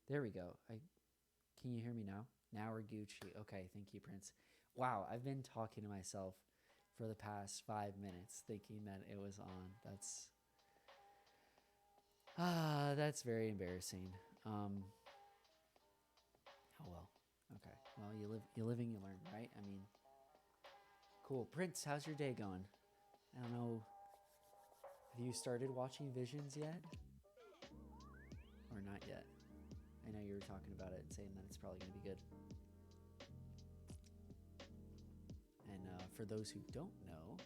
There we go. Can you hear me now? Now we're Gucci. Okay, thank you, Prince. Wow, I've been talking to myself for the past 5 minutes thinking that it was on. That's very embarrassing. Oh well. Okay. Well, you live and you learn, right? I mean, cool. Prince, how's your day going? I don't know. Have you started watching Visions yet? Or not yet? I know you were talking about it and saying that it's probably going to be good. And for those who don't know,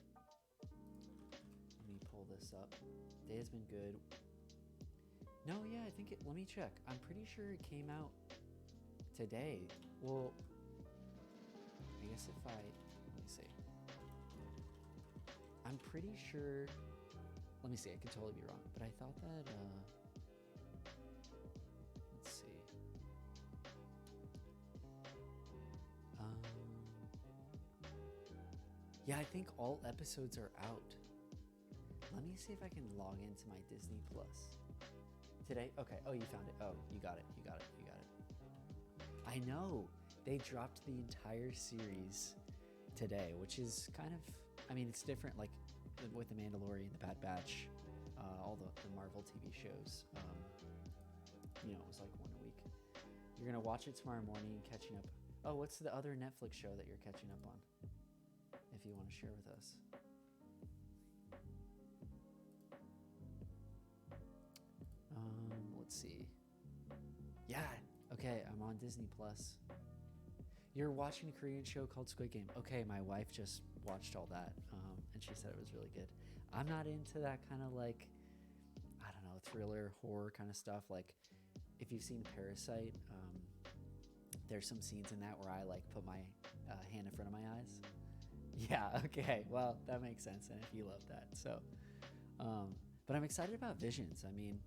let me pull this up. Day has been good. No, yeah, I think it. Let me check. I'm pretty sure it came out today. Well, I guess if I. Let me see. I'm pretty sure. Let me see. I could totally be wrong, but I thought that. Let's see. Yeah, I think all episodes are out. Let me see if I can log into my Disney Plus. Today? Okay. Oh, you found it. Oh, you got it. You got it. You got it. I know. They dropped the entire series today, which is kind of, I mean, it's different, like with The Mandalorian, The Bad Batch, all the Marvel TV shows. It was like one a week. You're going to watch it tomorrow morning, catching up. Oh, what's the other Netflix show that you're catching up on? If you want to share with us. Let's see. Yeah. Okay, I'm on Disney Plus. You're watching a Korean show called Squid Game. Okay, my wife just watched all that, and she said it was really good. I'm not into that kind of like, I don't know, thriller, horror kind of stuff. Like, if you've seen Parasite, there's some scenes in that where I like put my hand in front of my eyes. Yeah, okay. Well, that makes sense, and if you love that. So, but I'm excited about Visions. I mean,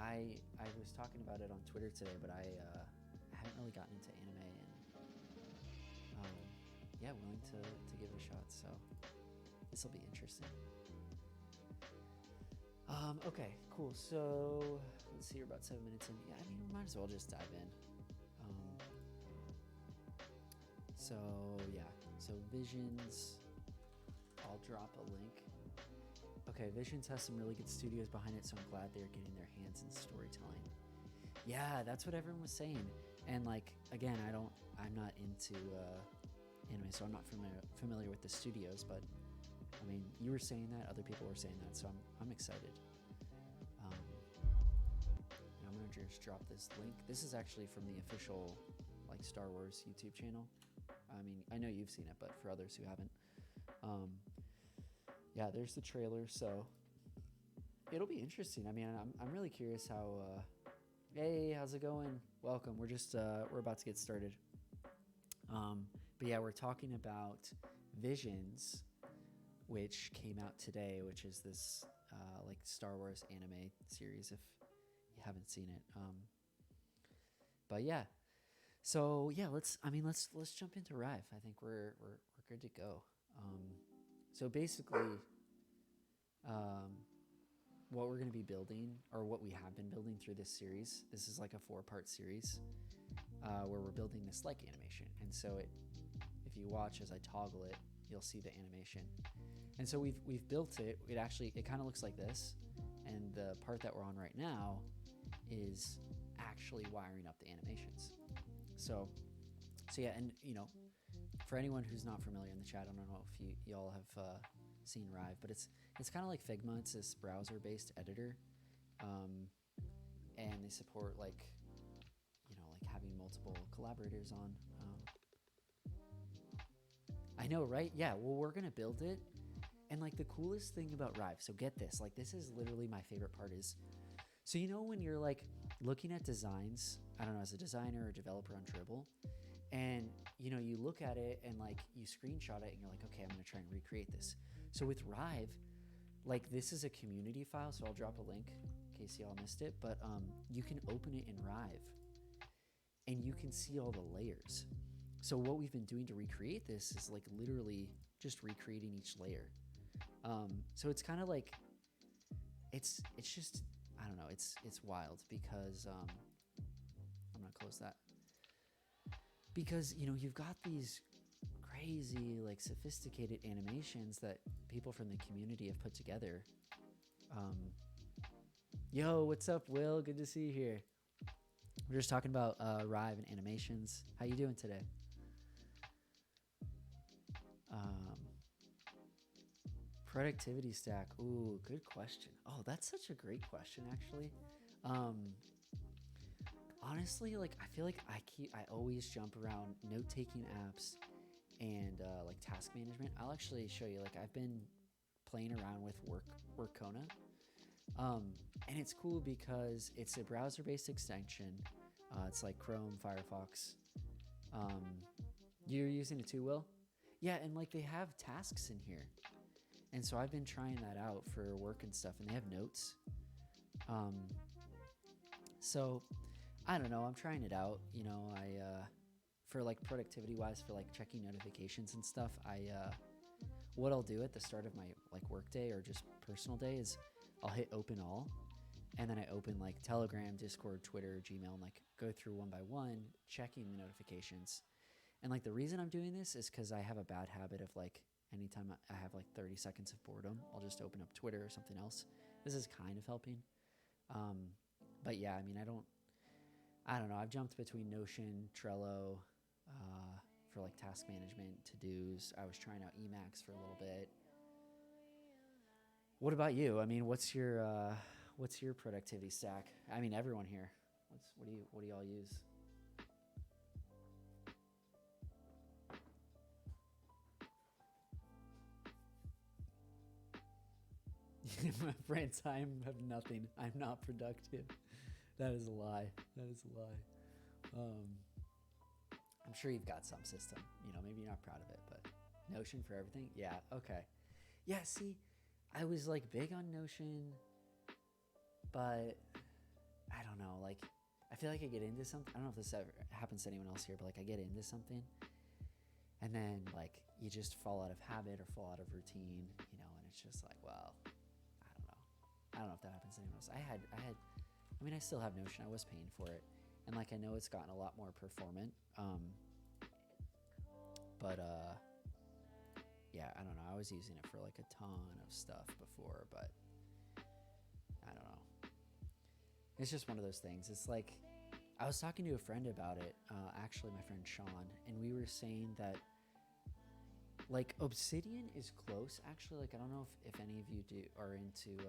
I was talking about it on Twitter today, but I haven't really gotten into anime, and yeah, willing to give it a shot. So this will be interesting. Okay, cool. So let's see, we're about 7 minutes in. Yeah, I mean, we might as well just dive in. So Visions, I'll drop a link. Okay, Visions has some really good studios behind it, so I'm glad they're getting their hands in storytelling. Yeah, that's what everyone was saying. And like, again, I'm not into anime, so I'm not familiar with the studios, but I mean, you were saying that, other people were saying that, so I'm excited. I'm gonna just drop this link. This is actually from the official like Star Wars YouTube channel. I mean, I know you've seen it, but for others who haven't, yeah, there's the trailer, so it'll be interesting. I mean, I'm really curious how. Hey, how's it going? Welcome. We're just we're about to get started. But yeah, we're talking about Visions, which came out today, which is this like Star Wars anime series. If you haven't seen it, but yeah. So yeah, let's jump into Rive. I think we're good to go. So basically, what we're going to be building, or what we have been building through this series, this is like a 4-part series where we're building this like animation. And so if you watch as I toggle it, you'll see the animation. And so we've built it. It kind of looks like this. And the part that we're on right now is actually wiring up the animations. So yeah, and for anyone who's not familiar in the chat, I don't know if y'all have seen Rive, but it's kind of like Figma. It's this browser-based editor, and they support like having multiple collaborators on. I know, right? Yeah. Well, we're gonna build it, and like the coolest thing about Rive. So get this, like this is literally my favorite part is. So when you're like looking at designs, I don't know, as a designer or developer on Dribbble, and you look at it and like you screenshot it and you're like, okay, I'm gonna try and recreate this. So with Rive, like this is a community file, so I'll drop a link in case y'all missed it, but you can open it in Rive and you can see all the layers. So what we've been doing to recreate this is like literally just recreating each layer. So it's kind of like, it's just, I don't know, it's wild because close that. Because, you know, you've got these crazy, like, sophisticated animations that people from the community have put together. Yo, what's up, Will? Good to see you here. We're just talking about Rive and animations. How you doing today? Productivity stack. Ooh, good question. Oh, that's such a great question, actually. Honestly, like, I feel like I always jump around note-taking apps and like task management. I'll actually show you. Like, I've been playing around with Workona, and it's cool because it's a browser-based extension. It's like Chrome, Firefox. You're using it too, Will? Yeah, and like they have tasks in here. And so I've been trying that out for work and stuff, and they have notes. So I don't know, I'm trying it out. You know, for like productivity wise, for like checking notifications and stuff, what I'll do at the start of my like work day or just personal day is I'll hit open all, and then I open like Telegram, Discord, Twitter, Gmail, and like go through one by one, checking the notifications. And like the reason I'm doing this is because I have a bad habit of like, anytime I have like 30 seconds of boredom, I'll just open up Twitter or something else. This is kind of helping. But yeah, I mean, I don't know. I've jumped between Notion, Trello, for like task management, to-dos. I was trying out Emacs for a little bit. What about you? I mean, what's your productivity stack? I mean, everyone here. What do y'all use? My friends, I have nothing. I'm not productive. That is a lie. That is a lie. I'm sure you've got some system. You know, maybe you're not proud of it, but Notion for everything? Yeah, okay. Yeah, see, I was like big on Notion, but I don't know. Like, I feel like I get into something. I don't know if this ever happens to anyone else here, but like I get into something, and then like you just fall out of habit or fall out of routine, you know, and it's just like, well, I don't know if that happens to anyone else. I mean, I still have Notion. I was paying for it. And like, I know it's gotten a lot more performant. But yeah, I don't know. I was using it for like a ton of stuff before, but I don't know. It's just one of those things. It's like, I was talking to a friend about it, actually my friend Sean, and we were saying that like Obsidian is close, actually. Like, I don't know if any of you are into,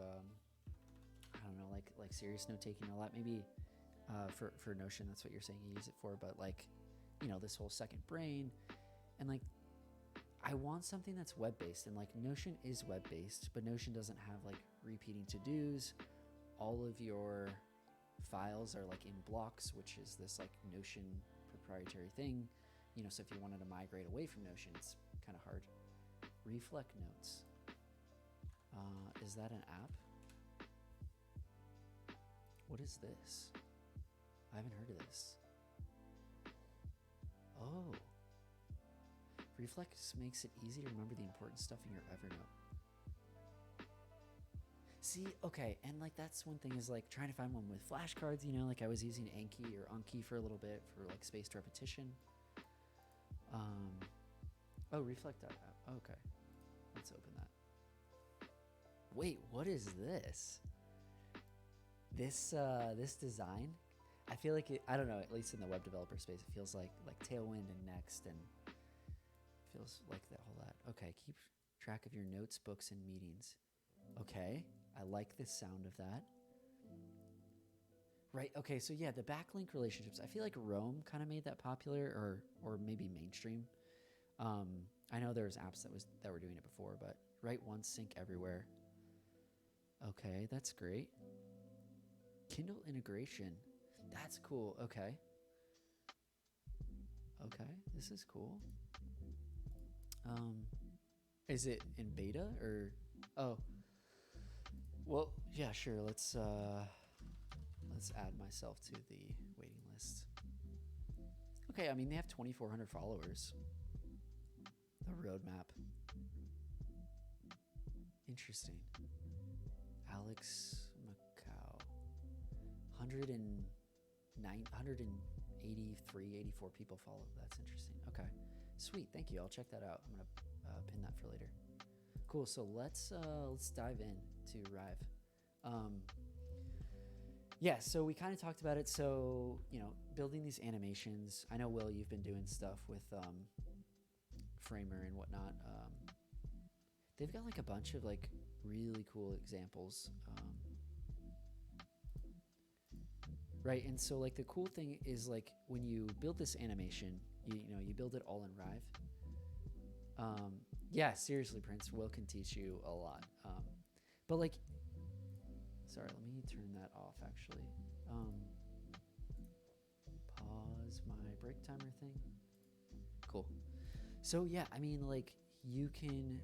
I don't know, like serious note taking and all that. Maybe for Notion, that's what you're saying you use it for. But like, you know, this whole second brain, and like, I want something that's web based, and like Notion is web based, but Notion doesn't have like repeating to dos. All of your files are like in blocks, which is this like Notion proprietary thing. You know, so if you wanted to migrate away from Notion, it's kind of hard. Reflect Notes. Is that an app? What is this? I haven't heard of this. Oh. Reflex makes it easy to remember the important stuff in your Evernote. See, okay, and like that's one thing is like trying to find one with flashcards, you know, like I was using Anki or Anki for a little bit for like spaced repetition. Oh, Reflect app. Okay. Let's open that. Wait, what is this? This design, I feel like it, I don't know, at least in the web developer space, it feels like Tailwind and Next, and feels like that whole that. Okay, keep track of your notes, books, and meetings. Okay, I like the sound of that. Right, okay, so yeah, the backlink relationships, I feel like Rome kind of made that popular, or maybe mainstream. I know there's apps that were doing it before, but write once, sync everywhere. Okay, that's great. Kindle Integration. That's cool. Okay. Okay, this is cool. Is it in beta or? Oh. Well, yeah, sure. Let's add myself to the waiting list. Okay, I mean they have 2,400 followers. The roadmap. Interesting. Alex Macau. 180 83, 84 people follow. That's interesting. Okay, sweet. Thank you. I'll check that out. I'm gonna pin that for later. Cool. So let's dive in to Rive. Yeah. So we kind of talked about it. So building these animations. I know, Will, you've been doing stuff with Framer and whatnot. They've got like a bunch of like really cool examples. Right, and so like the cool thing is like when you build this animation, you build it all in Rive. Yeah, seriously, Prince, Will can teach you a lot. But like, sorry, let me turn that off actually. Pause my break timer thing. Cool. So yeah, I mean like you can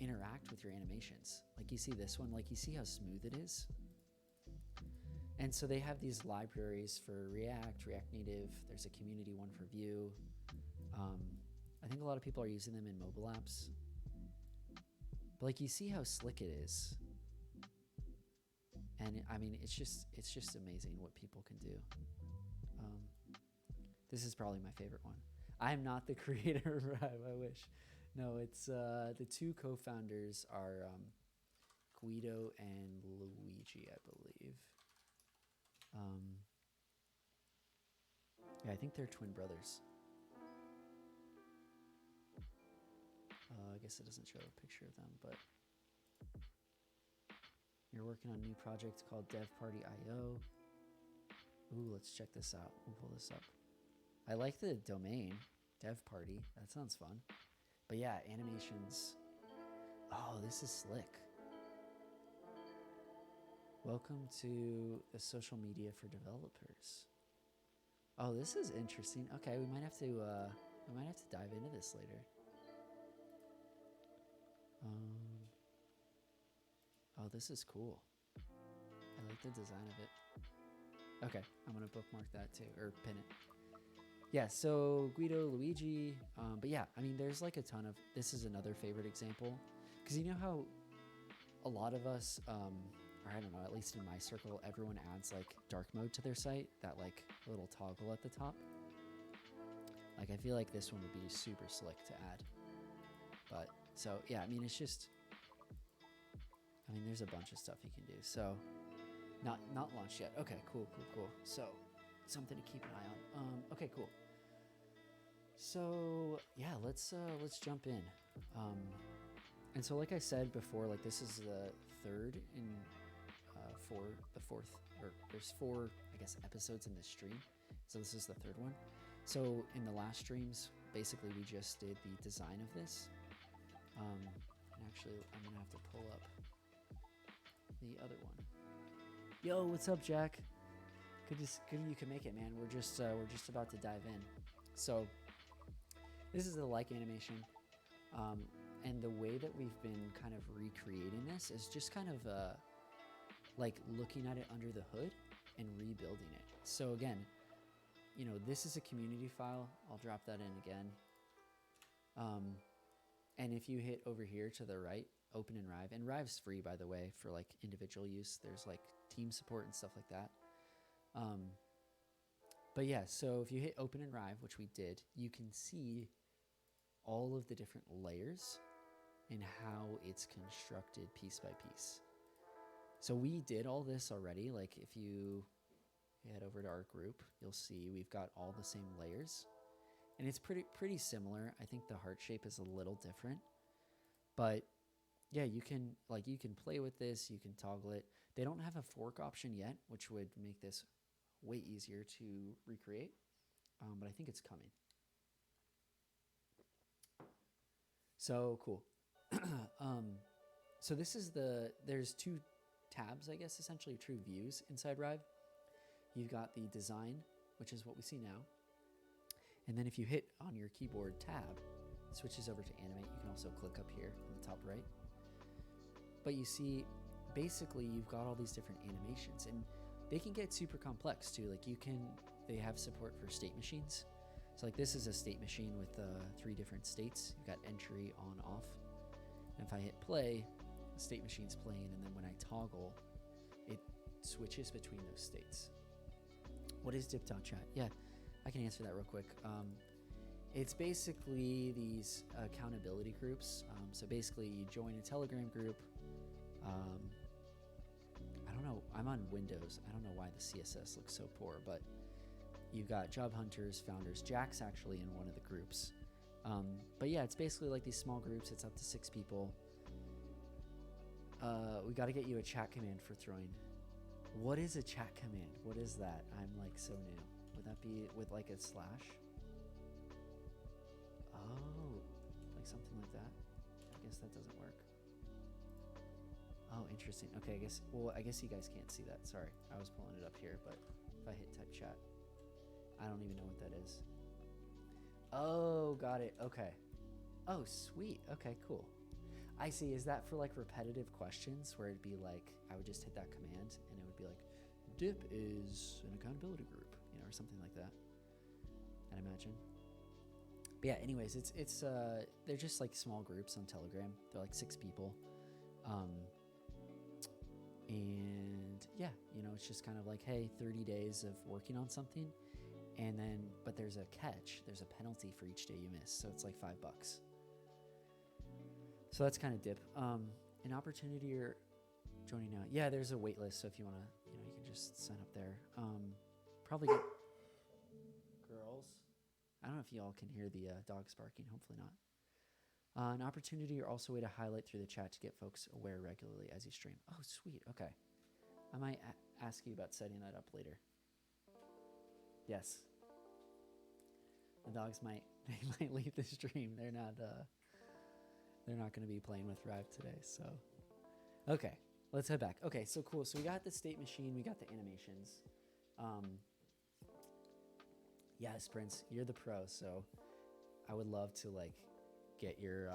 interact with your animations. Like you see this one, like you see how smooth it is. And so they have these libraries for React Native. There's a community one for Vue. I think a lot of people are using them in mobile apps. But like you see how slick it is. And I mean, it's just amazing what people can do. This is probably my favorite one. I'm not the creator of Rive, I wish. No, it's the two co-founders are Guido and Luigi, I believe. Yeah, I think they're twin brothers. I guess it doesn't show a picture of them, but you're working on a new project called Dev Party IO. Ooh, let's check this out. We'll pull this up. I like the domain, Dev Party. That sounds fun. But yeah, animations. Oh, this is slick. Welcome to the social media for developers. Oh, this is interesting. Okay, we might have to dive into this later. Oh, this is cool. I like the design of it. Okay, I'm gonna bookmark that too, or pin it. Yeah, so Guido, Luigi, but yeah, I mean, there's like a ton of. This is another favorite example, because you know how a lot of us, or I don't know, at least in my circle, everyone adds like dark mode to their site, that like little toggle at the top. Like I feel like this one would be super slick to add. But so yeah, I mean, it's just, I mean, there's a bunch of stuff you can do. So not launched yet. Okay, cool. So something to keep an eye on. Okay, cool. So yeah, let's jump in. And so like I said before, like this is the third in the fourth, or there's 4, I guess, episodes in this stream. So this is the third one. So in the last streams, basically we just did the design of this. And actually, I'm gonna have to pull up the other one. Yo, what's up, Jack? Good you can make it, man. We're just about to dive in. So this is the like animation, and the way that we've been kind of recreating this is just kind of like looking at it under the hood and rebuilding it. So again, this is a community file. I'll drop that in again. And if you hit over here to the right, open in Rive, and Rive's free, by the way, for like individual use. There's like team support and stuff like that. But yeah, so if you hit open in Rive, which we did, you can see all of the different layers and how it's constructed piece by piece. So we did all this already. Like if you head over to our group, you'll see we've got all the same layers. And it's pretty similar. I think the heart shape is a little different. But yeah, you can play with this, you can toggle it. They don't have a fork option yet, which would make this way easier to recreate. But I think it's coming. So cool. So this is there's 2 tabs, I guess, essentially true views inside Rive. You've got the design, which is what we see now. And then if you hit on your keyboard tab, it switches over to animate. You can also click up here in the top right. But you see, basically, you've got all these different animations, and they can get super complex too. Like they have support for state machines. So like this is a state machine with 3 different states. You've got entry, on, off. And if I hit play, the state machine's playing, and then when I toggle, it switches between those states. What is DipTalk chat? Yeah, I can answer that real quick. It's basically these accountability groups. So basically, you join a Telegram group. I don't know. I'm on Windows. I don't know why the CSS looks so poor, but you've got job hunters, founders. Jack's actually in one of the groups. But yeah, it's basically like these small groups. It's up to 6 people. We got to get you a chat command for throwing. What is a chat command? What is that? I'm like so new. Would that be with like a slash? Oh, like something like that. I guess that doesn't work. Oh, interesting. Okay, I guess you guys can't see that. Sorry, I was pulling it up here, but if I hit type chat, I don't even know what that is. Oh, got it. Okay. Oh, sweet. Okay, cool. I see. Is that for like repetitive questions where it'd be like, I would just hit that command and it would be like, dip is an accountability group, you know, or something like that, I'd imagine. But yeah, anyways, it's they're just like small groups on Telegram. They're like 6 people. And yeah, you know, it's just kind of like, hey, 30 days of working on something. And then, but there's a catch. There's a penalty for each day you miss. So it's like $5. So that's kind of dip. An opportunity you're joining now. Yeah, there's a wait list. So if you want to, you know, you can just sign up there. Probably get girls. I don't know if you all can hear the dogs barking. Hopefully not. An opportunity or also a way to highlight through the chat to get folks aware regularly as you stream. Oh, sweet. Okay. I might ask you about setting that up later. Yes. The dogs might leave the stream. They're not going to be playing with Rive today. So, okay, let's head back. Okay, so cool. So we got the state machine. We got the animations. Yes, Prince, you're the pro. So I would love to like get your,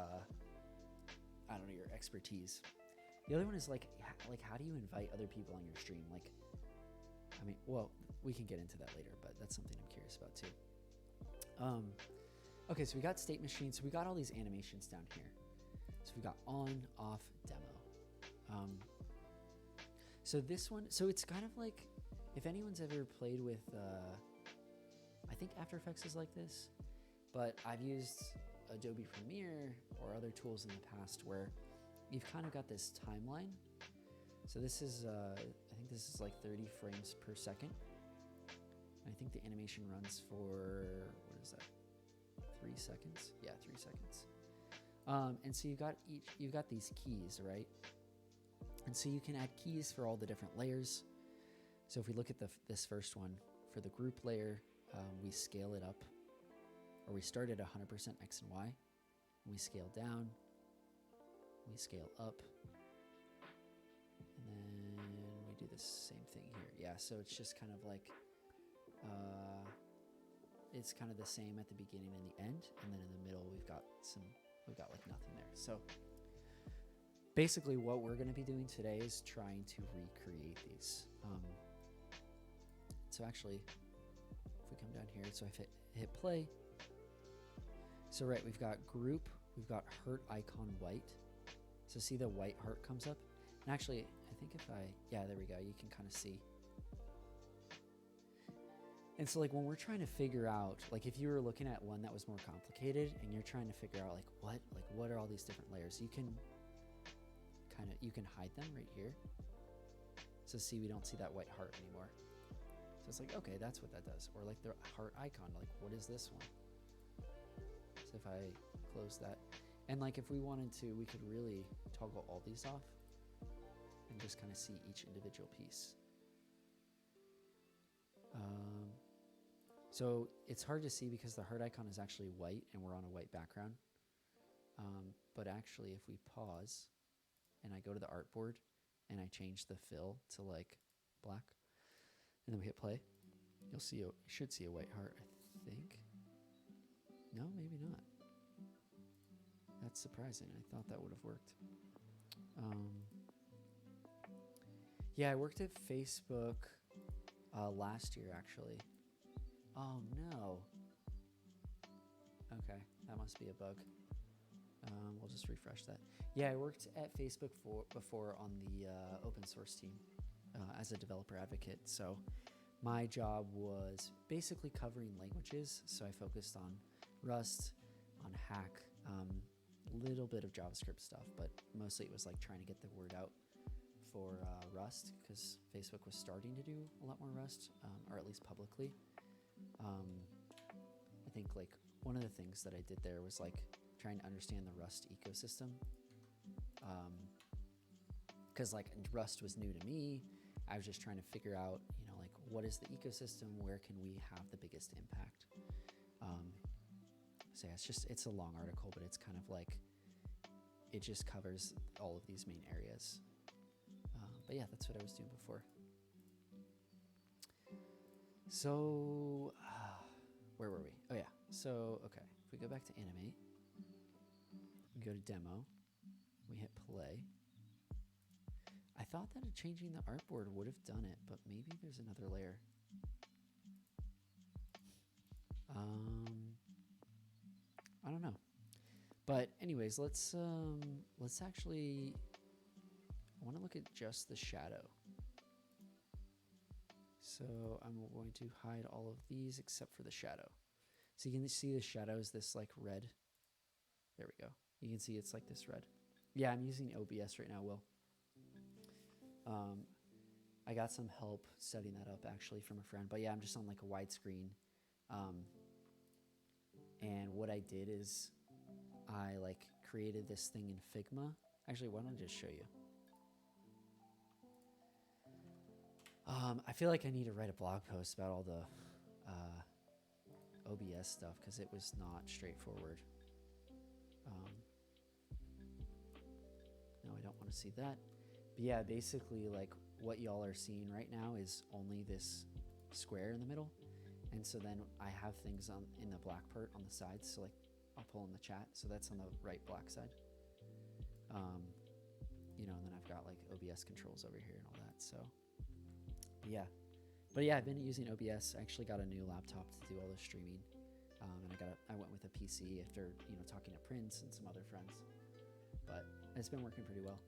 I don't know, your expertise. The other one is like how do you invite other people on your stream? Like, I mean, well, we can get into that later, but that's something I'm curious about too. Okay, so we got state machine. So we got all these animations down here. So we got on, off, demo. So this one, so it's kind of like, if anyone's ever played with, I think After Effects is like this, but I've used Adobe Premiere or other tools in the past where you've kind of got this timeline. So this is, I think this is like 30 frames per second. I think the animation runs for, what is that? 3 seconds? Yeah, 3 seconds. And so you've got these keys, right? And so you can add keys for all the different layers. So if we look at this first one, for the group layer, we scale it up, or we start at 100% X and Y. We scale down, we scale up, and then we do the same thing here. Yeah, so it's just kind of like, it's kind of the same at the beginning and the end, and then in the middle we've got like nothing there. So basically what we're going to be doing today is trying to recreate these. So actually, if we come down here, so if I hit play, so right, we've got group, we've got heart icon white. So see the white heart comes up? And actually, I think yeah, there we go. You can kind of see. And so like when we're trying to figure out, like if you were looking at one that was more complicated and you're trying to figure out like what are all these different layers, you can hide them right here. So see, we don't see that white heart anymore. So it's like, okay, that's what that does. Or like the heart icon, like what is this one? So if I close that, and like if we wanted to, we could really toggle all these off and just kind of see each individual piece. So it's hard to see because the heart icon is actually white and we're on a white background. But actually if we pause and I go to the artboard and I change the fill to like black and then we hit play, you should see a white heart, I think. No, maybe not. That's surprising. I thought that would have worked. Yeah, I worked at Facebook last year, actually. Oh, no. Okay, that must be a bug. We'll just refresh that. Yeah, I worked at Facebook before on the open source team as a developer advocate. So my job was basically covering languages. So I focused on Rust, on Hack, little bit of JavaScript stuff, but mostly it was like trying to get the word out for Rust, because Facebook was starting to do a lot more Rust, or at least publicly. I think like one of the things that I did there was like trying to understand the Rust ecosystem, because like Rust was new to me. I was just trying to figure out, like what is the ecosystem? Where can we have the biggest impact? So yeah, it's a long article, but it's kind of like, it just covers all of these main areas. But yeah, that's what I was doing before. So where were we? Oh yeah. So, okay. If we go back to Animate, we go to Demo, we hit play. I thought that changing the artboard would have done it, but maybe there's another layer. I don't know. But anyways, let's actually, I want to look at just the shadow. So I'm going to hide all of these except for the shadow. So you can see the shadow is this like red. There we go. You can see it's like this red. Yeah, I'm using OBS right now, Will. I got some help setting that up actually from a friend. But yeah, I'm just on like a widescreen. And what I did is I like created this thing in Figma. Actually, why don't I just show you? I feel like I need to write a blog post about all the OBS stuff, because it was not straightforward. No, I don't want to see that. But yeah, basically like what y'all are seeing right now is only this square in the middle. And so then I have things in the black part on the sides. So like I'll pull in the chat. So that's on the right black side. And then I've got like OBS controls over here and all that. So yeah. But yeah, I've been using OBS. I actually got a new laptop to do all the streaming. And I went with a PC after, talking to Prince and some other friends. But it's been working pretty well.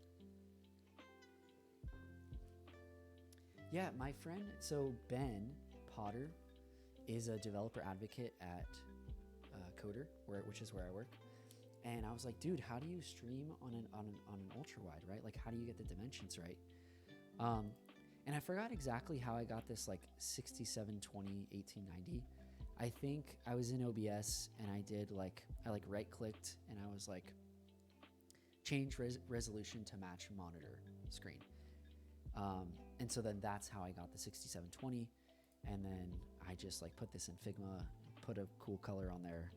Yeah, my friend, so Ben Potter is a developer advocate at Coder, which is where I work. And I was like, dude, how do you stream on an ultra wide, right? Like, how do you get the dimensions right? And I forgot exactly how I got this like 6720 1890. I think I was in OBS and I right clicked and I was like, change resolution to match monitor screen. And so then that's how I got the 6720. And then I just like put this in Figma, put a cool color on there.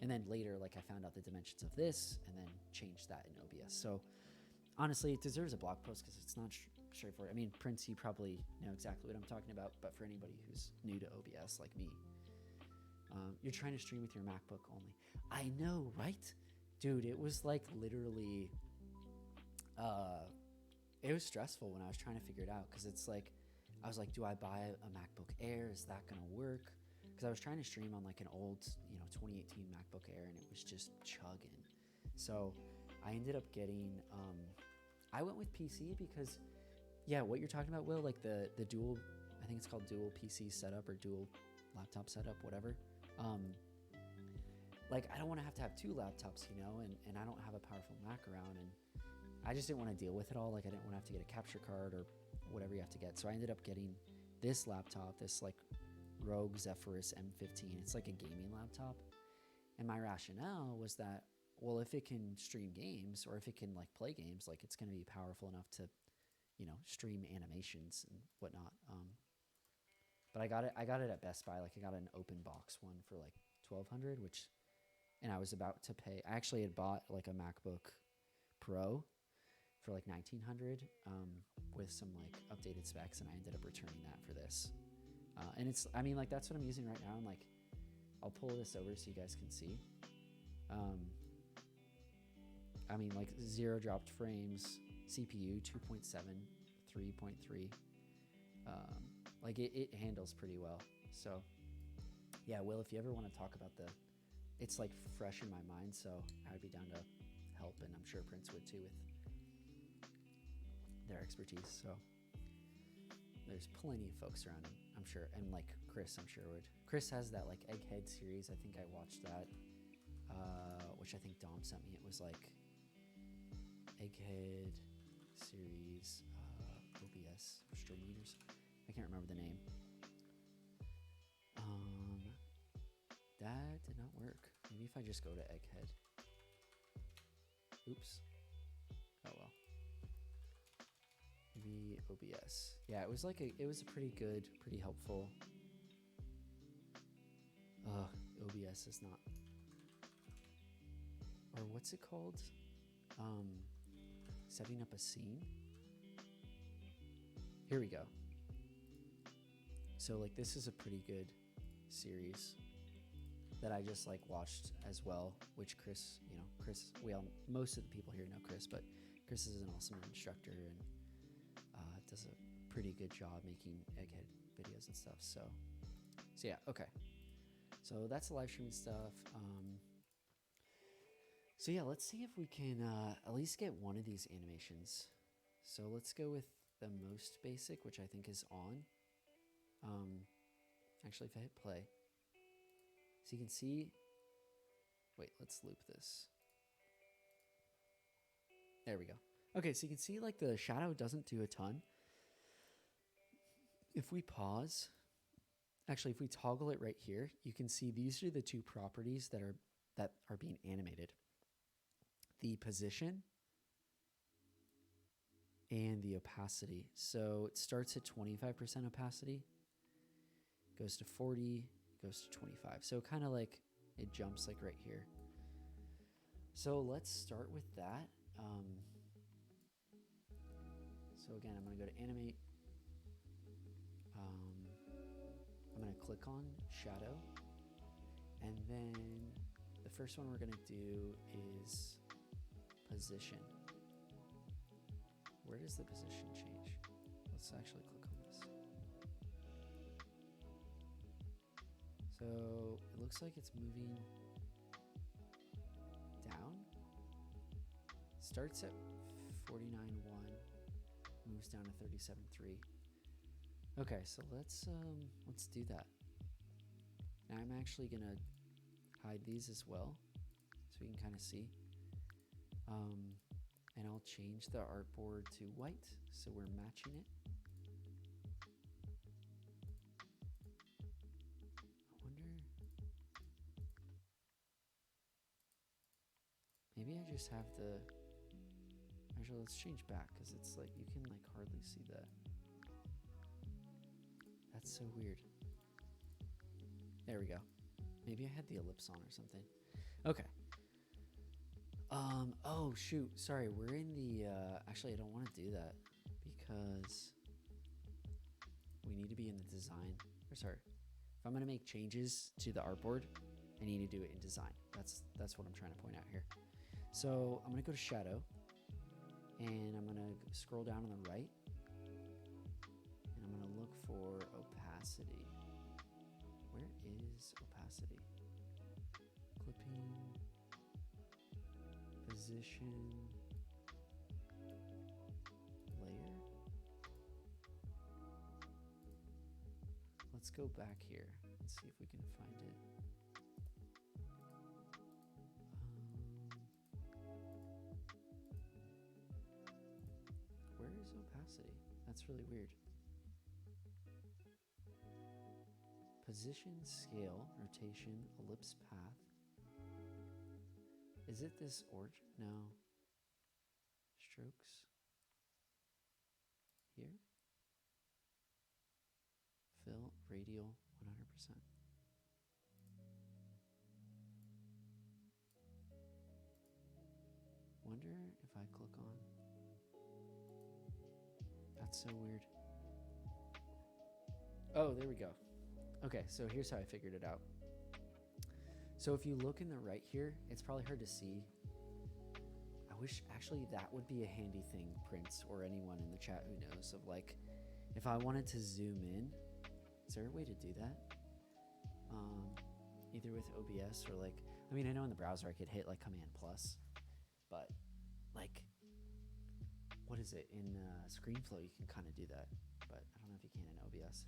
And then later, like I found out the dimensions of this and then changed that in OBS. So honestly, it deserves a blog post because it's not straightforward. I mean, Prince, you probably know exactly what I'm talking about, but for anybody who's new to OBS like me, you're trying to stream with your MacBook only. I know, right? Dude, it was like literally, it was stressful when I was trying to figure it out, because it's like, I was like, do I buy a MacBook Air? Is that going to work? Because I was trying to stream on like an old, 2018 MacBook Air, and it was just chugging. So I ended up getting, I went with PC because, yeah, what you're talking about, Will, like the dual, I think it's called dual PC setup or dual laptop setup, whatever. Like I don't want to have two laptops, and I don't have a powerful Mac around, and I just didn't want to deal with it all. Like I didn't want to have to get a capture card or whatever you have to get. So I ended up getting this laptop, this like Rogue Zephyrus M15. It's like a gaming laptop. And my rationale was that, well, if it can stream games or if it can like play games, like it's going to be powerful enough to, stream animations and whatnot. But I got it at Best Buy. Like I got an open box one for like $1,200, and I was about to pay. I actually had bought like a MacBook Pro for like $1,900 with some like updated specs, and I ended up returning that for this. And that's what I'm using right now. And like, I'll pull this over so you guys can see. Like 0 dropped frames, CPU 2.7, 3.3. Like it handles pretty well. So yeah, Will, if you ever want to talk about it's like fresh in my mind, so I'd be down to help, and I'm sure Prince would too with their expertise. So there's plenty of folks around him, I'm sure, and like Chris, I'm sure would. Chris has that like Egghead series. I think I watched that, which I think Dom sent me. It was like Egghead series, OBS stream meters. I can't remember the name. That did not work. Maybe if I just go to Egghead. Oops. Oh well. Maybe OBS. Yeah, it was like it was a pretty good, pretty helpful. OBS is not. Or what's it called? Setting up a scene. Here we go. So like this is a pretty good series that I just like watched as well, which Chris, most of the people here know Chris, but Chris is an awesome instructor and does a pretty good job making Egghead videos and stuff. So yeah, okay. So that's the live streaming stuff. So yeah, let's see if we can at least get one of these animations. So let's go with the most basic, which I think is on. Actually, if I hit play, so you can see, wait, let's loop this. There we go. Okay, so you can see like the shadow doesn't do a ton. If we pause, actually, if we toggle it right here, you can see these are the two properties that are being animated. The position and the opacity. So it starts at 25% opacity, goes to 40, goes to 25. So kind of like it jumps like right here. So let's start with that. So again, I'm going to go to animate. I'm going to click on shadow. And then the first one we're going to do is position. Where does the position change? Let's actually click on this. So it looks like it's moving down. Starts at 49.1, moves down to 37.3. Okay, so let's do that. Now I'm actually gonna hide these as well, so we can kind of see. And I'll change the artboard to white, so we're matching it. I wonder, maybe I just have the, actually let's change back, because it's like, you can like hardly see that. That's so weird. There we go. Maybe I had the ellipse on or something. Okay. Oh shoot, sorry, we're in the, actually I don't want to do that because we need to be in the design, or sorry, if I'm going to make changes to the artboard, I need to do it in design. That's what I'm trying to point out here. So I'm going to go to shadow and I'm going to scroll down on the right and I'm going to look for opacity. Where is opacity? Clipping. Position, layer. Let's go back here and see if we can find it. Where is opacity? That's really weird. Position, scale, rotation, ellipse path. Is it this origin? No. Strokes. Here. Fill, radial, 100%. Wonder if I click on. That's so weird. Oh, there we go. Okay, so here's how I figured it out. So if you look in the right here, it's probably hard to see. I wish actually that would be a handy thing, Prince, or anyone in the chat who knows, of like, if I wanted to zoom in, is there a way to do that? Either with OBS or like, I mean, I know in the browser I could hit like Command plus, but like, what is it? In ScreenFlow you can kind of do that, but I don't know if you can in OBS.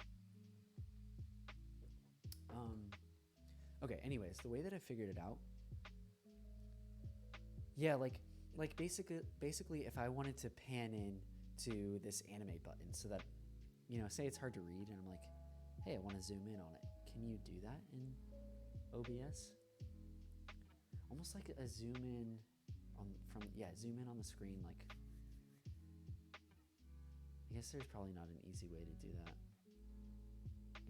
Okay, anyways, the way that I figured it out, yeah, like basically if I wanted to pan in to this animate button so that, you know, say it's hard to read and I'm like, hey, I want to zoom in on it. Can you do that in OBS? Almost like a zoom in zoom in on the screen. Like, I guess there's probably not an easy way to do that.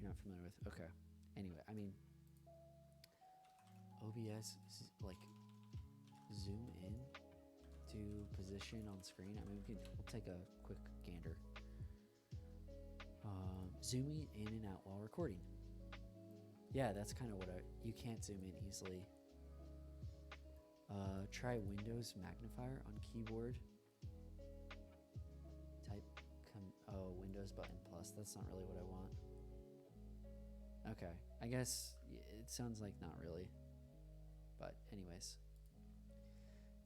You're not familiar with, okay. Anyway, I mean, OBS, like, zoom in to position on screen. I mean, we'll take a quick gander. Zooming in and out while recording. Yeah, that's kind of what you can't zoom in easily. Try Windows magnifier on keyboard. Type, Windows button plus. That's not really what I want. Okay, I guess it sounds like not really. But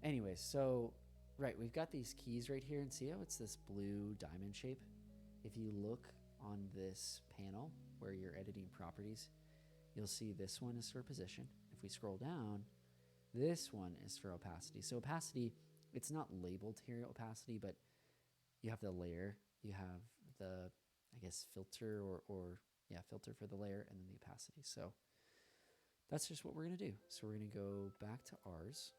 anyways, so, right, we've got these keys right here, and see how it's this blue diamond shape? If you look on this panel where you're editing properties, you'll see this one is for position. If we scroll down, this one is for opacity. So opacity, it's not labeled here opacity, but you have the layer, you have the, I guess, filter filter for the layer, and then the opacity. So that's just what we're gonna do. So we're gonna go back to ours.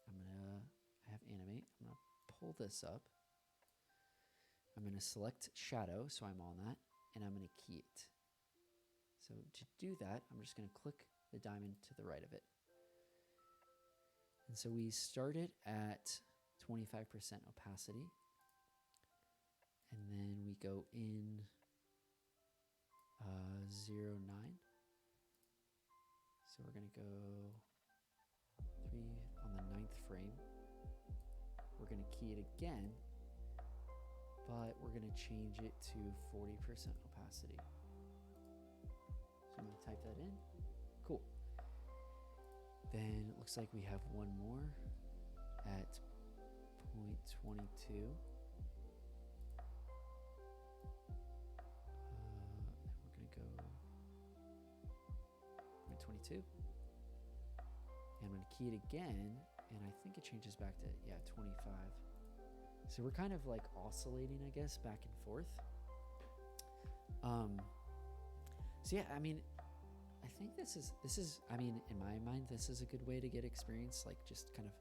I have animate. I'm gonna pull this up. I'm gonna select shadow, so I'm on that, and I'm gonna key it. So to do that, I'm just gonna click the diamond to the right of it. And so we started at 25% opacity, and then we go in 0.9. So we're gonna go 3 on the 9th frame. We're gonna key it again, but we're gonna change it to 40% opacity. So I'm gonna type that in. Cool. Then it looks like we have one more at 0.22. And we're gonna go 0.22. And I'm gonna key it again, and I think it changes back to, 25. So we're kind of like oscillating, I guess, back and forth. So yeah, I mean, I think this is, I mean, in my mind, this is a good way to get experience, like just kind of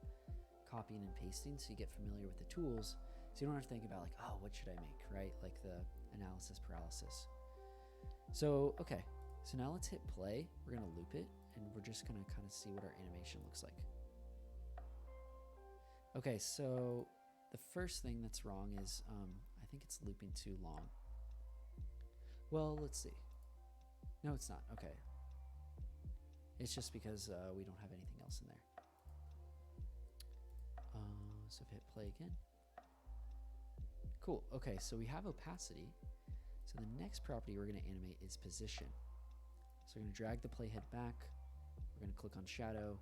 copying and pasting so you get familiar with the tools. So you don't have to think about like, oh, what should I make, right? Like the analysis paralysis. So, okay, so now let's hit play. We're gonna loop it, and we're just gonna kind of see what our animation looks like. Okay, so the first thing that's wrong is I think it's looping too long. Well, let's see. No, it's not. Okay. It's just because we don't have anything else in there. So if I hit play again. Cool. Okay, so we have opacity. So the next property we're going to animate is position. So we're going to drag the playhead back. We're going to click on shadow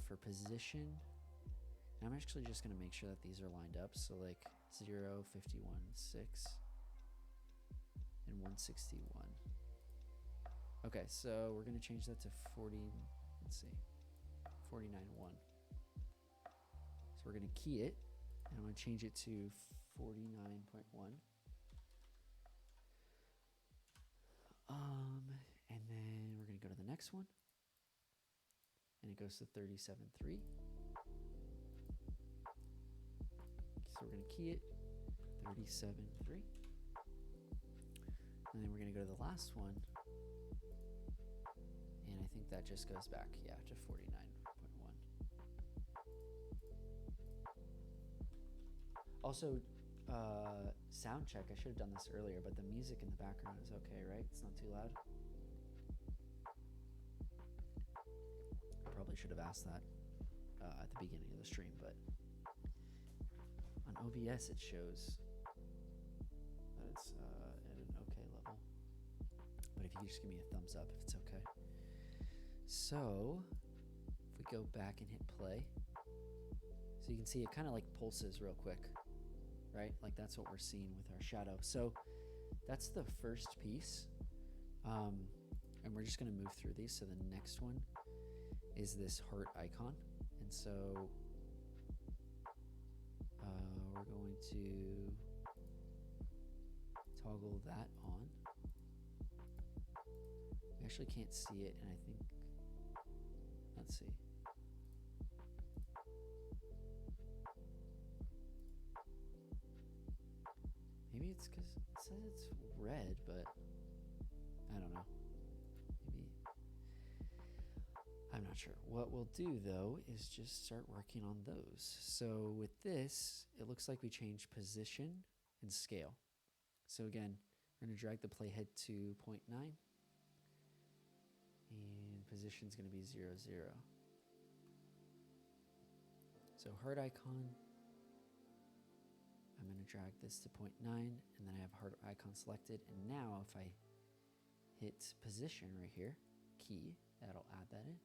for position. And I'm actually just going to make sure that these are lined up. So like 0, 51, 6, and 161. Okay, so we're going to change that to 40, let's see, 49.1. So we're going to key it, and I'm going to change it to 49.1. And then we're going to go to the next one, and it goes to 37.3. So we're going to key it, 37.3. And then we're going to go to the last one. And I think that just goes back, to 49.1. Also, Soundcheck, I should have done this earlier, but the music in the background is okay, right? It's not too loud. I probably should have asked that at the beginning of the stream, but on OBS it shows that it's at an okay level. But if you just give me a thumbs up if it's okay. So if we go back and hit play, so you can see it kind of like pulses real quick, right? Like that's what we're seeing with our shadow. So that's the first piece. And we're just going to move through these. So the next one is this heart icon. And so we're going to toggle that on. We actually can't see it, and I think, let's see. Maybe it's because it says it's red, but I don't know. Maybe, I'm not sure. What we'll do though is just start working on those. So with this, it looks like we changed position and scale. So again, we're going to drag the playhead to 0.9, and position is going to be 0, 0. So heart icon, I'm going to drag this to 0.9, and then I have heart icon selected. And now if I hit position right here, key, that'll add that in.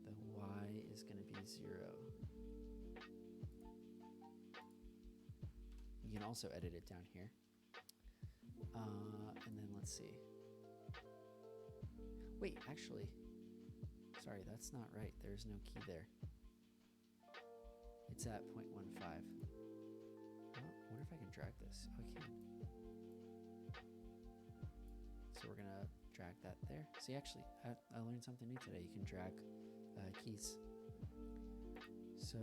And the Y is going to be 0. You can also edit it down here. And then let's see. Wait, actually, sorry, that's not right. There's no key there. It's at 0.15. Oh, I wonder if I can drag this. Oh, I can. So we're gonna drag that there. See, actually, I learned something new today. You can drag keys. So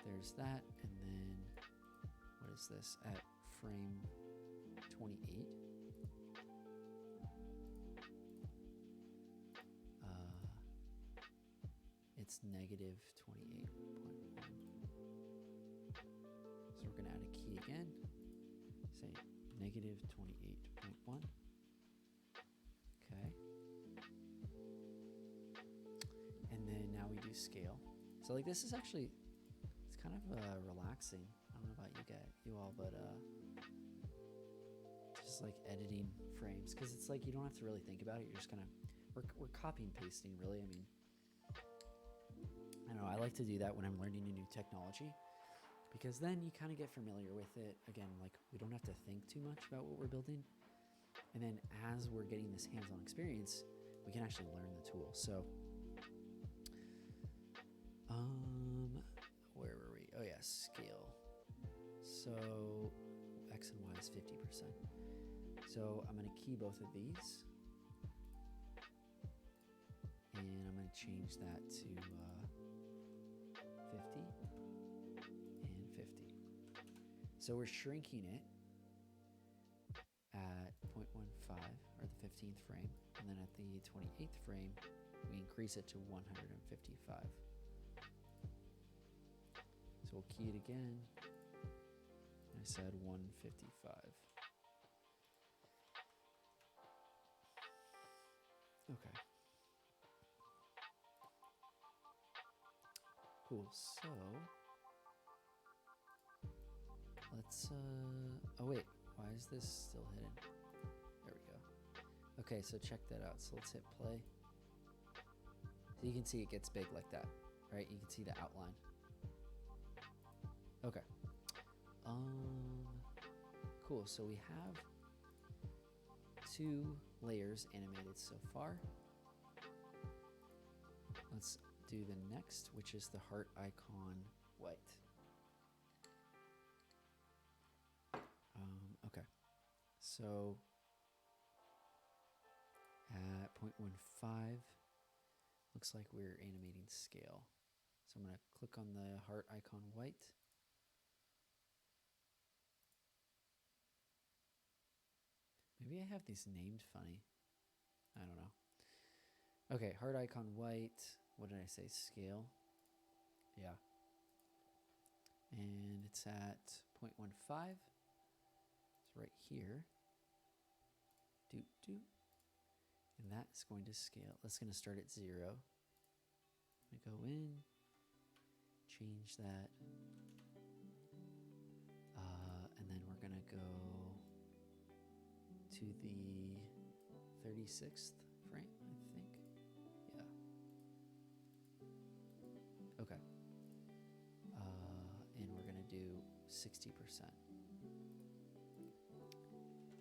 there's that, and then what is this? At frame 28. It's negative 28.1. So we're going to add a key again. Say negative 28.1. Okay. And then now we do scale. So like this is actually, it's kind of relaxing. I don't know about you all, but just like editing frames, because it's like you don't have to really think about it. You're just kind of, we're copy and pasting really. I mean, I don't know, I like to do that when I'm learning a new technology, because then you kind of get familiar with it. Again, like we don't have to think too much about what we're building. And then as we're getting this hands-on experience, we can actually learn the tool. So, where were we? Oh yeah, scale. So X and Y is 50%. So I'm going to key both of these. And I'm going to change that to 50 and 50. So we're shrinking it at 0.15, or the 15th frame. And then at the 28th frame, we increase it to 155. So we'll key it again. I said 155. Okay. Cool. So let's oh wait, why is this still hidden? There we go. Okay, so check that out. So let's hit play. So you can see it gets big like that, right? You can see the outline. Okay. Cool. So we have 2 layers animated so far. Let's do the next, which is the heart icon white. Okay. So at 0.15, looks like we're animating scale. So I'm going to click on the heart icon white. Maybe I have these named funny. I don't know. Okay, heart icon white. What did I say? Scale. Yeah. And it's at 0.15. It's right here. Doot doot. And that's going to scale. That's going to start at 0. I'm going to go in, change that. And then we're going to go to the 36th frame, I think. Yeah. Okay. 60%.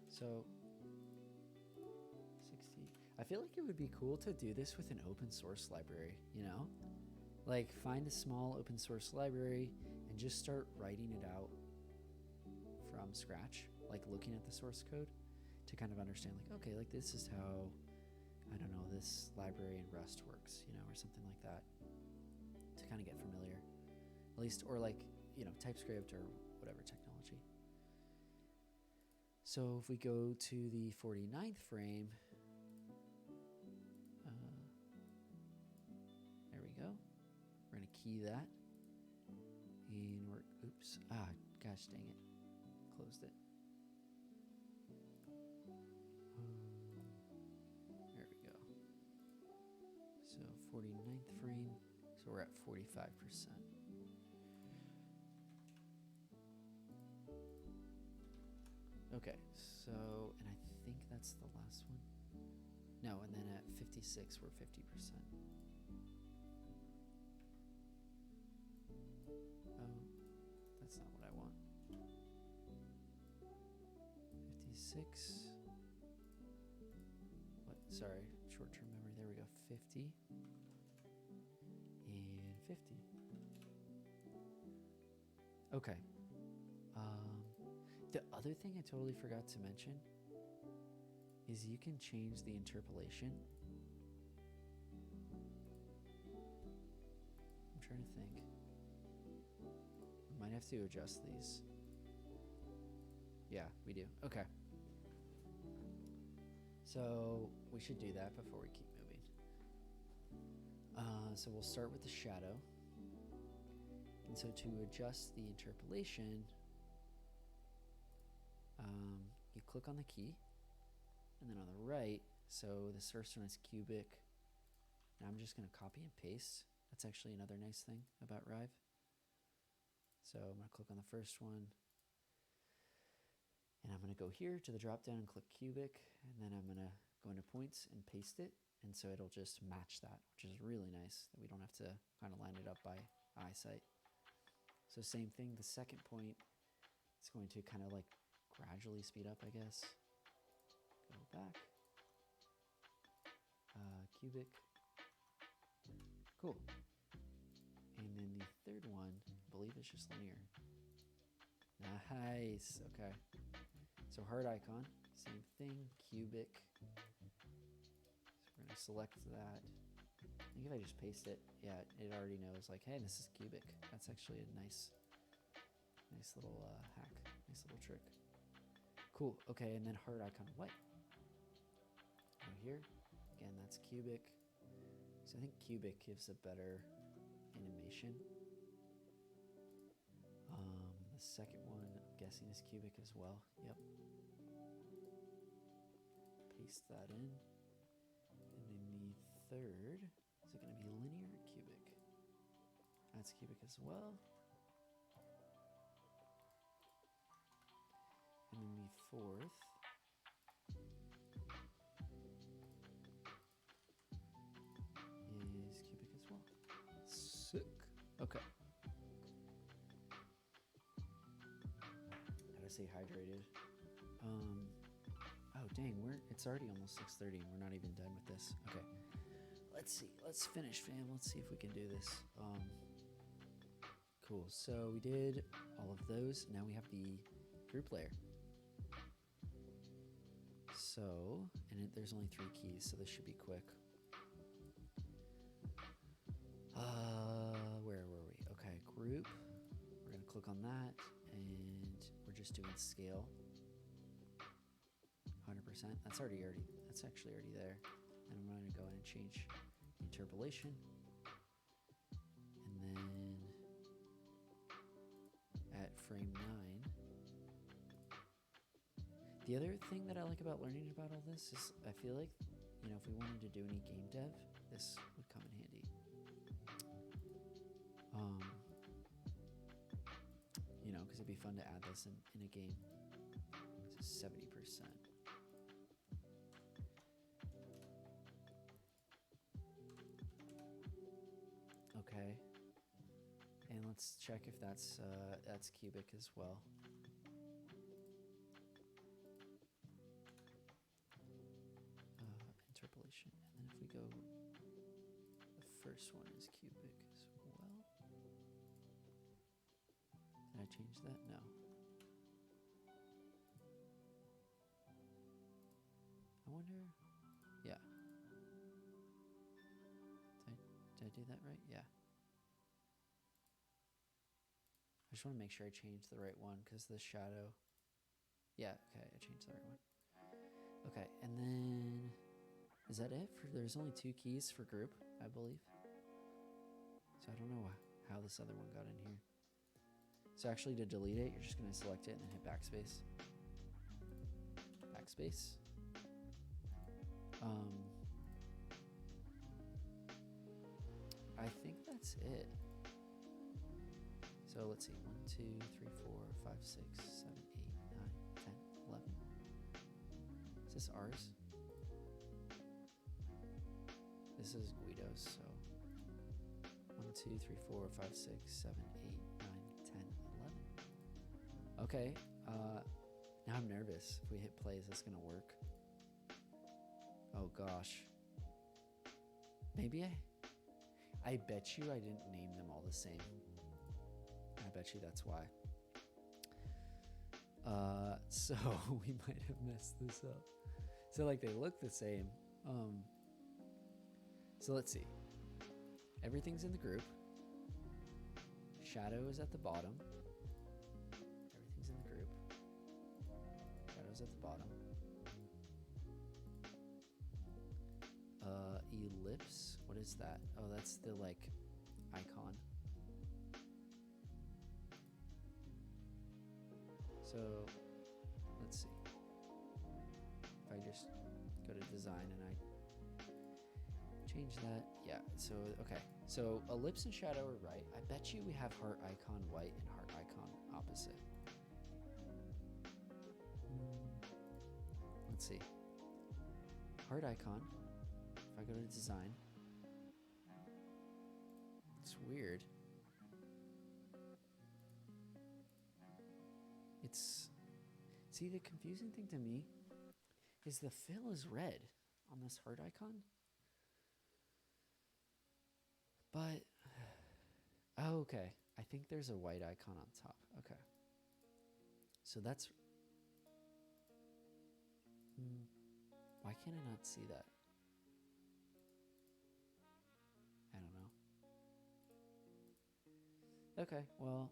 So 60. I feel like it would be cool to do this with an open source library, you know? Like find a small open source library and just start writing it out from scratch, like looking at the source code to kind of understand like, okay, like this is how, I don't know, this library in Rust works, you know, or something like that, to kind of get familiar, at least, or like, you know, TypeScript or whatever technology. So if we go to the 49th frame, there we go. We're gonna key that, and we're, oops, gosh dang it, closed it. There we go. So 49th frame, so we're at 45%. Okay, so, and I think that's the last one. No, and then at 56, we're 50%. Oh, that's not what I want. 56. What? Sorry, short-term memory. There we go. 50 and 50. Okay. The other thing I totally forgot to mention is you can change the interpolation. I'm trying to think. We might have to adjust these. Yeah, we do. Okay. So we should do that before we keep moving. So we'll start with the shadow. And so to adjust the interpolation, you click on the key, and then on the right, so this first one is cubic. Now I'm just going to copy and paste. That's actually another nice thing about Rive. So I'm going to click on the first one, and I'm going to go here to the drop down and click cubic, and then I'm going to go into points and paste it, and so it'll just match that, which is really nice that we don't have to kind of line it up by eyesight. So same thing, the second point, it's going to kind of like gradually speed up, I guess. Go back. Cubic. Cool. And then the third one, I believe it's just linear. Nice. Okay. So hard icon, same thing, cubic. So we're going to select that. I think if I just paste it, yeah, it already knows like, hey, this is cubic. That's actually a nice little hack, nice little trick. Cool. Okay, and then hard icon white. Go here. Again, that's cubic. So I think cubic gives a better animation. The second one, I'm guessing, is cubic as well. Yep. Paste that in. And then the third, is it going to be linear or cubic? That's cubic as well. And then the fourth is cubic as well. Sick. Okay. Gotta stay hydrated. Oh dang, it's already almost 6:30 and we're not even done with this. Okay. Let's see. Let's finish, fam. Let's see if we can do this. Cool. So we did all of those. Now we have the group layer. So, and there's only 3 keys, so this should be quick. Where were we? Okay, group. We're gonna click on that, and we're just doing scale. 100%. That's actually already there. And I'm gonna go in and change interpolation. And then at frame 9. The other thing that I like about learning about all this is I feel like, you know, if we wanted to do any game dev, this would come in handy. You know, because it'd be fun to add this in a game. This is 70%. Okay. And let's check if that's cubic as well. Interpolation, and then if we go, the first one is cubic as well. Did I change that? No. I wonder, yeah. Did I do that right? Yeah. I just want to make sure I changed the right one because the shadow. Yeah, okay, I changed the right one. Okay, and then is that it? There's only 2 keys for group, I believe. So I don't know how this other one got in here. So actually to delete it, you're just going to select it and then hit backspace. Backspace. I think that's it. So let's see, 1, 2, 3, 4, 5, 6, 7, 8, 9, 10, 11. Is this ours? This is Guido's, so 1, 2, 3, 4, 5, 6, 7, 8, 9, 10, 11. Okay, now I'm nervous. If we hit play, is this gonna work? Oh gosh. Maybe I bet you I didn't name them all the same. I bet you that's why. So we might have messed this up. So like they look the same. So let's see. Everything's in the group. Shadow is at the bottom. Everything's in the group. Shadow's at the bottom. Ellipse. What is that? Oh, that's the like icon. So let's see. If I just go to design and I change that. Yeah, so okay. So ellipse and shadow are right. I bet you we have heart icon white and heart icon opposite. Let's see. Heart icon. If I go to design. It's weird. See, the confusing thing to me is the fill is red on this heart icon. But, oh, okay. I think there's a white icon on top. Okay. So that's, why can't I not see that? I don't know. Okay, well,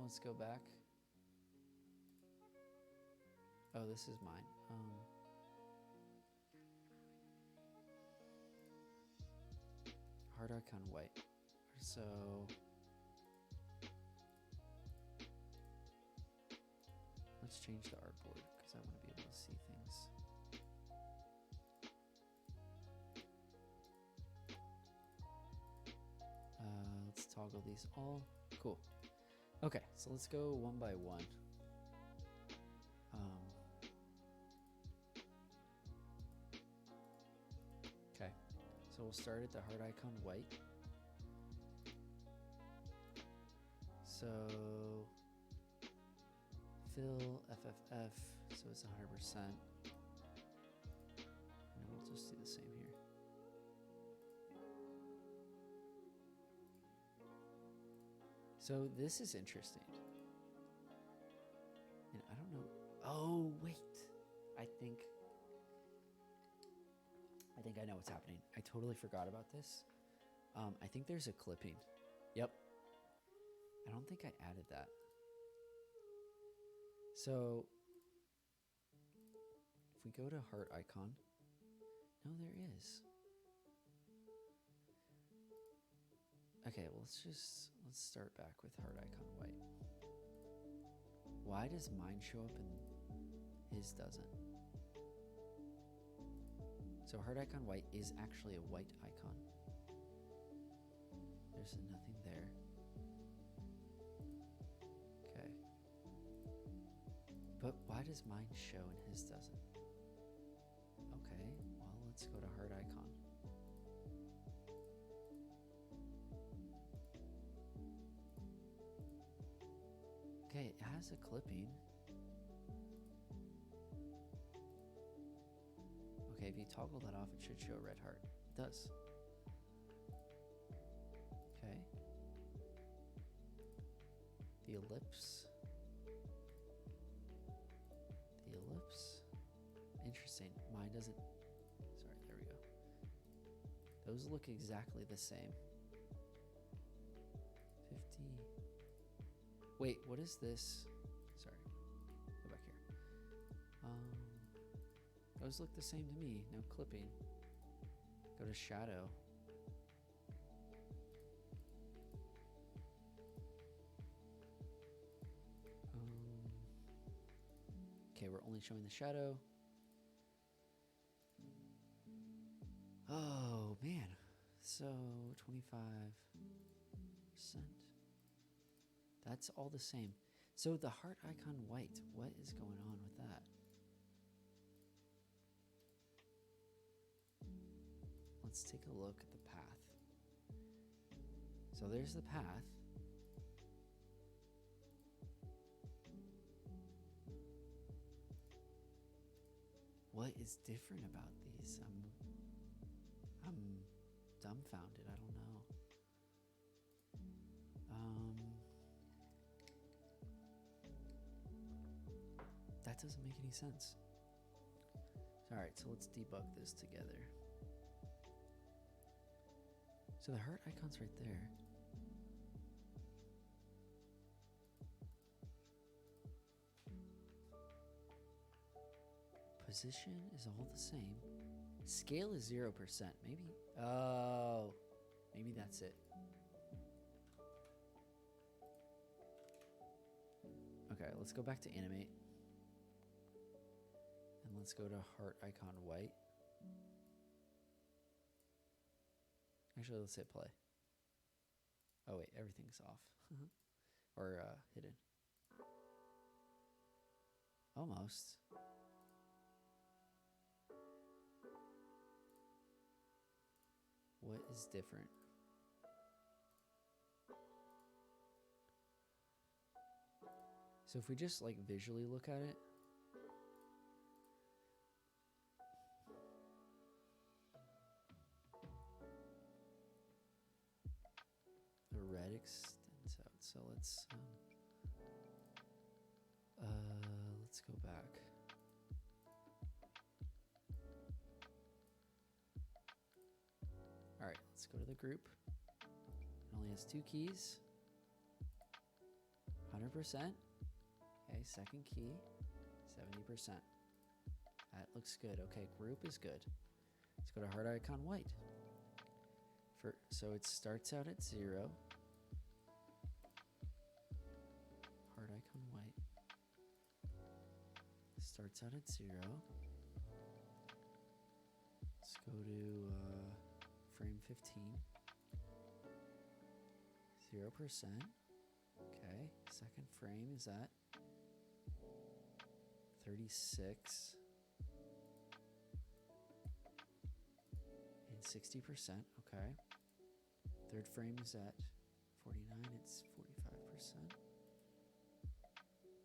let's go back. Oh, this is mine. Heart icon white. So let's change the artboard because I want to be able to see things. Let's toggle these all. Cool. Okay, so let's go one by one. Okay, so we'll start at the heart icon white. So fill FFF, so it's 100%. And we'll just do the same here. So this is interesting. And I don't know. Oh, wait. I think I know what's happening. I totally forgot about this. I think there's a clipping. Yep. I don't think I added that. So if we go to heart icon, no, there is. Okay, well, let's start back with heart icon white. Why does mine show up and his doesn't? So heart icon white is actually a white icon. There's nothing there. Okay. But why does mine show and his doesn't? Okay, well, let's go to heart icon. Okay, it has a clipping. Okay, if you toggle that off, it should show a red heart. It does. Okay. The ellipse. The ellipse. Interesting. Mine doesn't. Sorry, there we go. Those look exactly the same. 50. Wait, what is this? Sorry. Go back here. Those look the same to me. No clipping. Go to shadow. Okay, we're only showing the shadow. Oh, man. So, 25%. That's all the same. So the heart icon white, what is going on with that? Let's take a look at the path. So there's the path. What is different about these? I'm dumbfounded. I don't know. That doesn't make any sense. All right, so let's debug this together. So the heart icon's right there. Position is all the same. Scale is 0%. Maybe. Oh, maybe that's it. Okay, let's go back to animate. And let's go to heart icon white. Actually, let's hit play. Oh wait, everything's off. Or hidden. Almost. What is different? So if we just like visually look at it, the red extends out. So let's go back. All right, let's go to the group. It only has 2 keys. 100%. Okay, second key, 70%. That looks good. Okay, group is good. Let's go to heart icon white. So it starts out at 0. Heart icon white. Starts out at 0. Let's go to frame 15. 0%. Okay, second frame is at 36 and 60%. Okay. Third frame is at 49. It's 45%.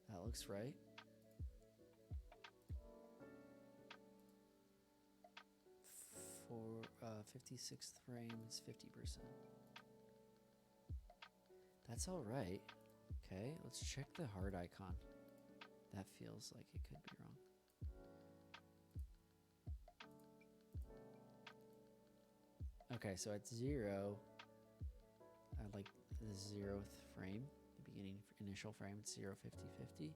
That looks right. For 56th frame is 50%. That's all right. Okay, let's check the heart icon. That feels like it could be wrong. Okay, so at 0, at like the 0th frame, the beginning initial frame, it's 0, 50, 50.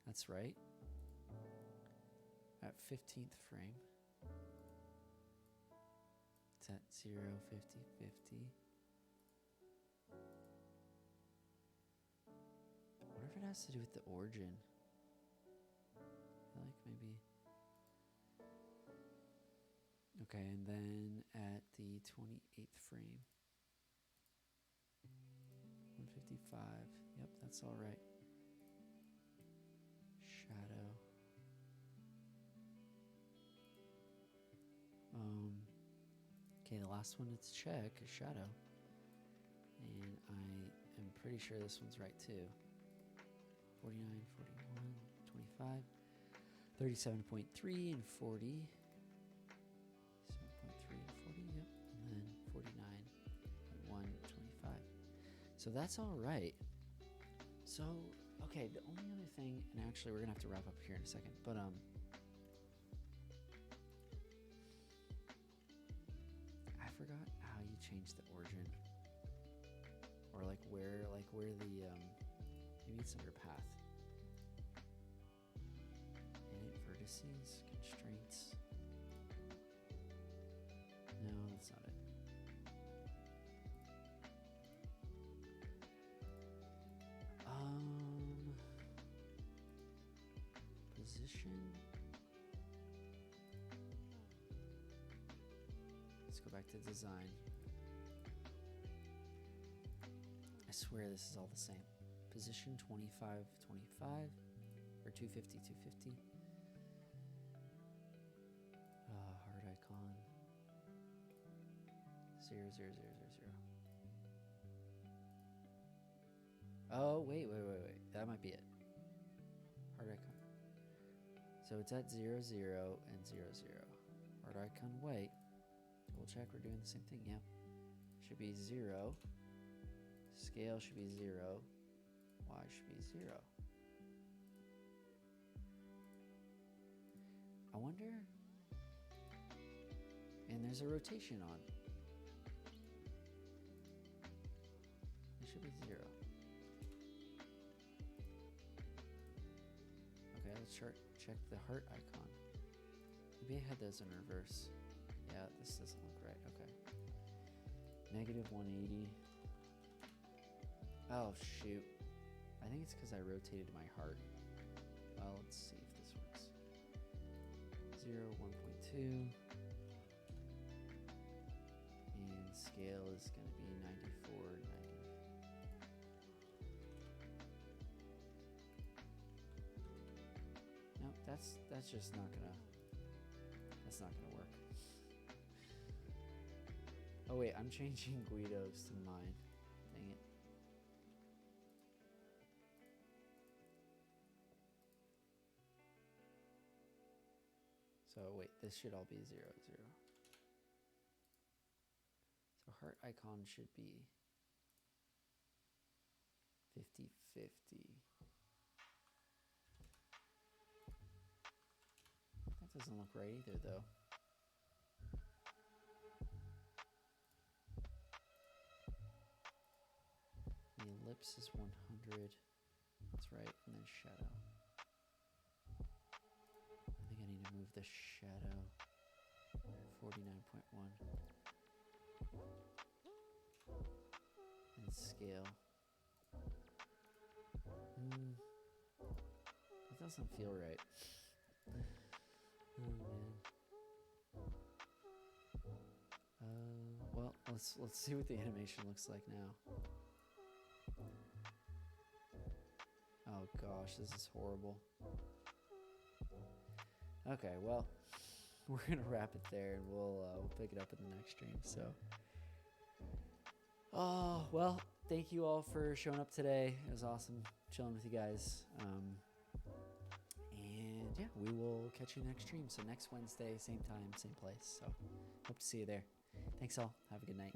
That's right. At 15th frame, it's at 0, 50, 50. I wonder if it has to do with the origin. I feel like maybe. Okay, and then at the 28th frame, 155. Yep, that's all right. Shadow. Okay, the last one to check is shadow. And I am pretty sure this one's right too. 49, 41, 25, 37.3 and 40. 7.3 and 40, yep. And then 49.1, 25. So that's all right. So, okay, the only other thing, and actually we're gonna have to wrap up here in a second, but I forgot how you change the origin, or like where the maybe it's under path. Edit vertices, constraints. No, that's not it. Position. Let's go back to design. I swear this is all the same. Position 25, 25, or 250, 250. Heart icon. 0, 0, 0, 0, 0. Oh, wait. That might be it. Heart icon. So it's at 0, 0, and 0, 0. Heart icon white. We'll check we're doing the same thing. Yeah. Should be 0. Scale should be 0. Y should be 0. I wonder. And there's a rotation on. It should be 0. Okay, let's check the heart icon. Maybe I had those in reverse. Yeah, this doesn't look right. Okay. Negative 180. Oh, shoot. I think it's because I rotated my heart. Well, let's see if this works. 0, 1.2. And scale is going to be 94, 90. No, that's just not gonna. That's not gonna work. Oh wait, I'm changing Guido's to mine. Dang it. So wait, this should all be 0, 0. So heart icon should be 50, 50. That doesn't look right either, though. The ellipse is 100. That's right, and then shadow. I think I need to move the shadow. 49.1. And scale. It doesn't feel right. Oh man. Well, let's see what the animation looks like now. Oh gosh, this is horrible. Okay, well, we're gonna wrap it there, and we'll pick it up in the next stream. So, oh well, thank you all for showing up today. It was awesome chilling with you guys. And yeah, we will catch you next stream. So next Wednesday, same time, same place. So hope to see you there. Thanks all. Have a good night.